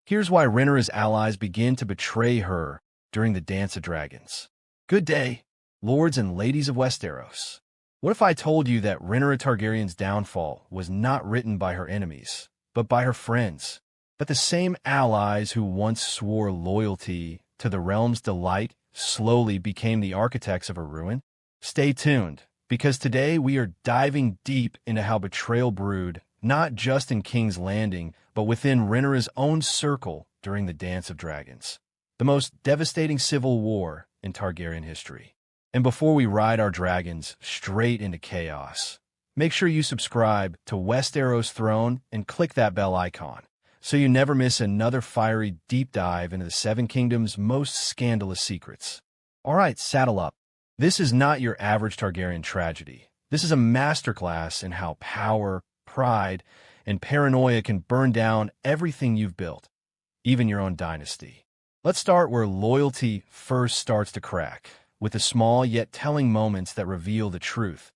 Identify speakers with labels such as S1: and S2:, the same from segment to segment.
S1: Here's why Rhaenyra's allies begin to betray her during the Dance of Dragons. Good day, lords and ladies of Westeros. What if I told you that Rhaenyra Targaryen's downfall was not written by her enemies, but by her friends? That the same allies who once swore loyalty to the realm's delight slowly became the architects of her ruin? Stay tuned, because today we are diving deep into how betrayal brewed, not just in King's Landing, but within Rhaenyra's own circle during the Dance of Dragons, the most devastating civil war in Targaryen history. And before we ride our dragons straight into chaos, make sure you subscribe to Westeros Throne and click that bell icon, so you never miss another fiery deep dive into the Seven Kingdoms' most scandalous secrets. All right, saddle up. This is not your average Targaryen tragedy. This is a masterclass in how power, pride, and paranoia can burn down everything you've built, even your own dynasty. Let's start where loyalty first starts to crack, with the small yet telling moments that reveal the truth.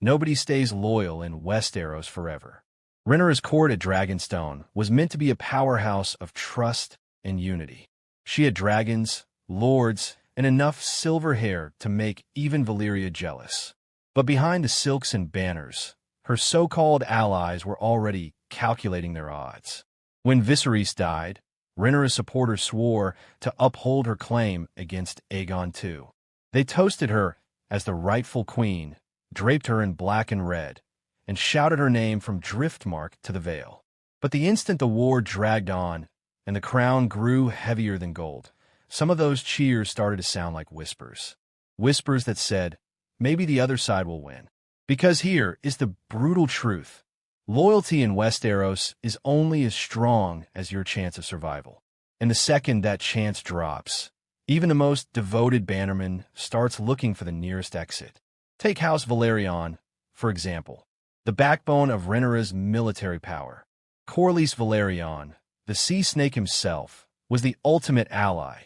S1: Nobody stays loyal in Westeros forever. Rhaenyra's court at Dragonstone was meant to be a powerhouse of trust and unity. She had dragons, lords, and enough silver hair to make even Valyria jealous. But behind the silks and banners, her so-called allies were already calculating their odds. When Viserys died, Rhaenyra's supporters swore to uphold her claim against Aegon II. They toasted her as the rightful queen, draped her in black and red, and shouted her name from Driftmark to the Vale. But the instant the war dragged on and the crown grew heavier than gold, some of those cheers started to sound like whispers. Whispers that said, maybe the other side will win. Because here is the brutal truth. Loyalty in Westeros is only as strong as your chance of survival. And the second that chance drops, even the most devoted bannerman starts looking for the nearest exit. Take House Velaryon, for example, the backbone of Rhaenyra's military power. Corlys Velaryon, the sea snake himself, was the ultimate ally.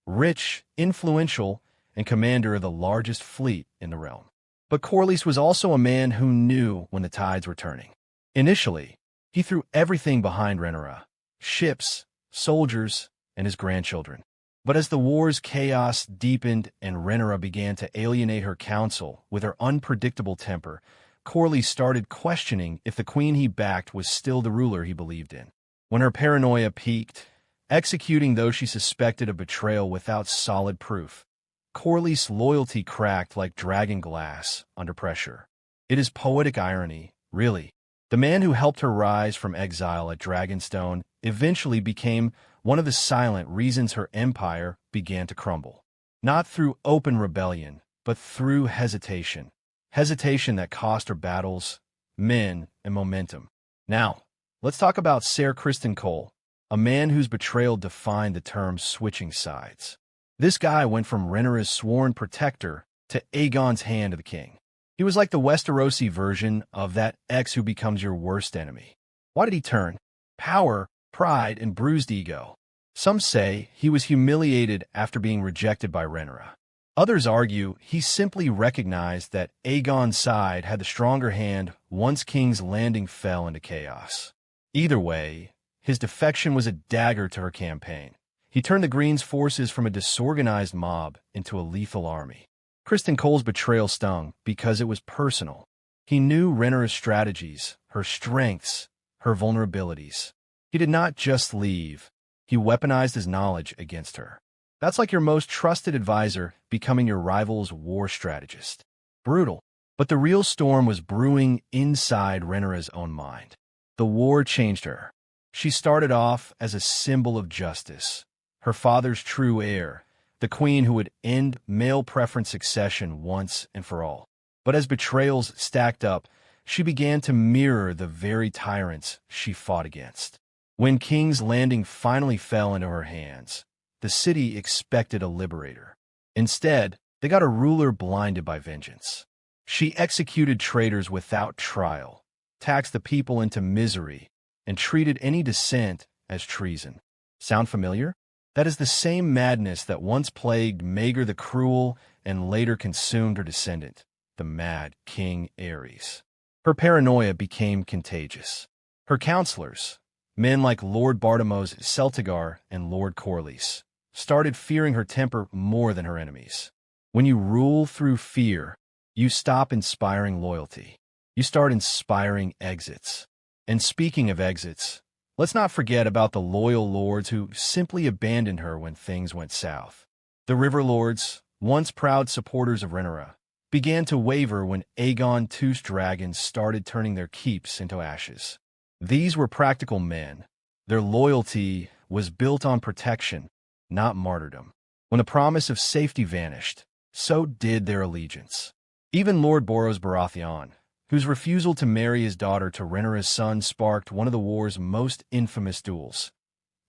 S1: Rich, influential, and commander of the largest fleet in the realm. But Corlys was also a man who knew when the tides were turning. Initially, he threw everything behind Rhaenyra, ships, soldiers, and his grandchildren. But as the war's chaos deepened and Rhaenyra began to alienate her council with her unpredictable temper, Corlys started questioning if the queen he backed was still the ruler he believed in. When her paranoia peaked, executing those she suspected of betrayal without solid proof, Corlys' loyalty cracked like dragon glass under pressure. It is poetic irony, really. The man who helped her rise from exile at Dragonstone eventually became one of the silent reasons her empire began to crumble. Not through open rebellion, but through hesitation. Hesitation that cost her battles, men, and momentum. Now, let's talk about Sir Criston Cole, a man whose betrayal defined the term switching sides. This guy went from Rhaenyra's sworn protector to Aegon's hand of the king. He was like the Westerosi version of that ex who becomes your worst enemy. Why did he turn? Power, pride, and bruised ego. Some say he was humiliated after being rejected by Rhaenyra. Others argue he simply recognized that Aegon's side had the stronger hand once King's Landing fell into chaos. Either way, his defection was a dagger to her campaign. He turned the Green's forces from a disorganized mob into a lethal army. Criston Cole's betrayal stung because it was personal. He knew Rhaenyra's strategies, her strengths, her vulnerabilities. He did not just leave. He weaponized his knowledge against her. That's like your most trusted advisor becoming your rival's war strategist. Brutal. But the real storm was brewing inside Rhaenyra's own mind. The war changed her. She started off as a symbol of justice, her father's true heir, the queen who would end male preference succession once and for all. But as betrayals stacked up, she began to mirror the very tyrants she fought against. When King's Landing finally fell into her hands, the city expected a liberator. Instead, they got a ruler blinded by vengeance. She executed traitors without trial, taxed the people into misery, and treated any dissent as treason. Sound familiar? That is the same madness that once plagued Maegor the Cruel and later consumed her descendant, the Mad King Aerys. Her paranoia became contagious. Her counselors, Men like Lord Bartimos Celtigar and Lord Corlys started fearing her temper more than her enemies. When you rule through fear, you stop inspiring loyalty. You start inspiring exits. And speaking of exits, let's not forget about the loyal lords who simply abandoned her when things went south. The River Lords, once proud supporters of Rhaenyra, began to waver when Aegon II's dragons started turning their keeps into ashes. These were practical men. Their loyalty was built on protection, not martyrdom. When the promise of safety vanished, so did their allegiance. Even Lord Boros Baratheon, whose refusal to marry his daughter to Rhaenyra's son sparked one of the war's most infamous duels,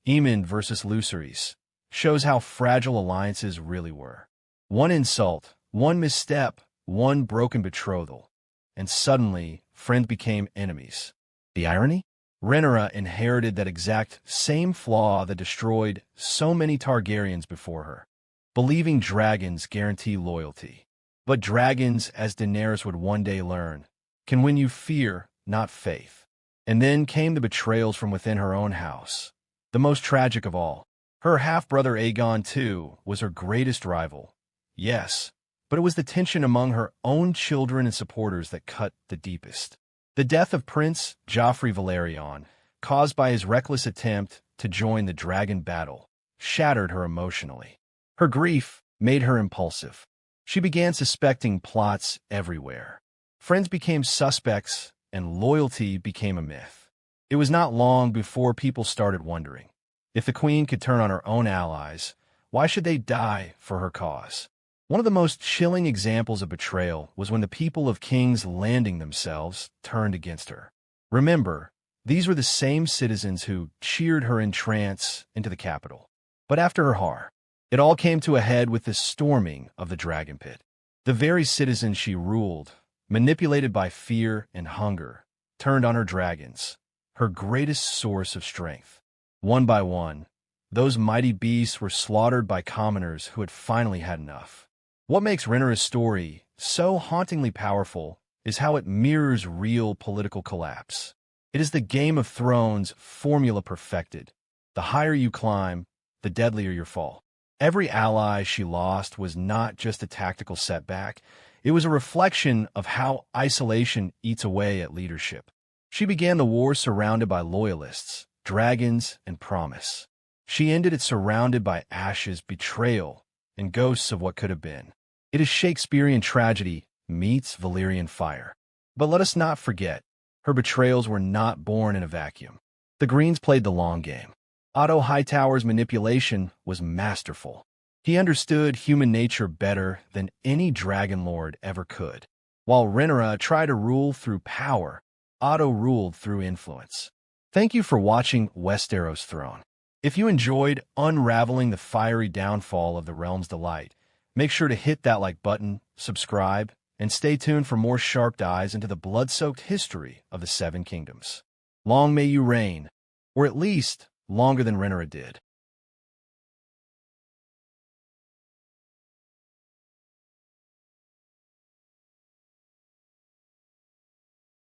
S1: Aemond versus Lucerys, shows how fragile alliances really were. One insult, one misstep, one broken betrothal, and suddenly friends became enemies. The irony? Rhaenyra inherited that exact same flaw that destroyed so many Targaryens before her, believing dragons guarantee loyalty. But dragons, as Daenerys would one day learn, can win you fear, not faith. And then came the betrayals from within her own house. The most tragic of all, her half-brother Aegon II was her greatest rival. Yes, but it was the tension among her own children and supporters that cut the deepest. The death of Prince Joffrey Valerion, caused by his reckless attempt to join the dragon battle, shattered her emotionally. Her grief made her impulsive. She began suspecting plots everywhere. Friends became suspects, and loyalty became a myth. It was not long before people started wondering, if the queen could turn on her own allies, why should they die for her cause? One of the most chilling examples of betrayal was when the people of King's Landing themselves turned against her. Remember, these were the same citizens who cheered her entrance into the capital. But after her horror, it all came to a head with the storming of the Dragon Pit. The very citizens she ruled, manipulated by fear and hunger, turned on her dragons, her greatest source of strength. One by one, those mighty beasts were slaughtered by commoners who had finally had enough. What makes Rhaenyra's story so hauntingly powerful is how it mirrors real political collapse. It is the Game of Thrones formula perfected. The higher you climb, the deadlier your fall. Every ally she lost was not just a tactical setback. It was a reflection of how isolation eats away at leadership. She began the war surrounded by loyalists, dragons, and promise. She ended it surrounded by ashes, betrayal, and ghosts of what could have been. It is Shakespearean tragedy meets Valyrian fire. But let us not forget, her betrayals were not born in a vacuum. The Greens played the long game. Otto Hightower's manipulation was masterful. He understood human nature better than any dragon lord ever could. While Rhaenyra tried to rule through power, Otto ruled through influence. Thank you for watching Westeros Throne. If you enjoyed unraveling the fiery downfall of the Realm's Delight, make sure to hit that like button, subscribe, and stay tuned for more sharp dives into the blood-soaked history of the Seven Kingdoms. Long may you reign, or at least longer than Rhaenyra did.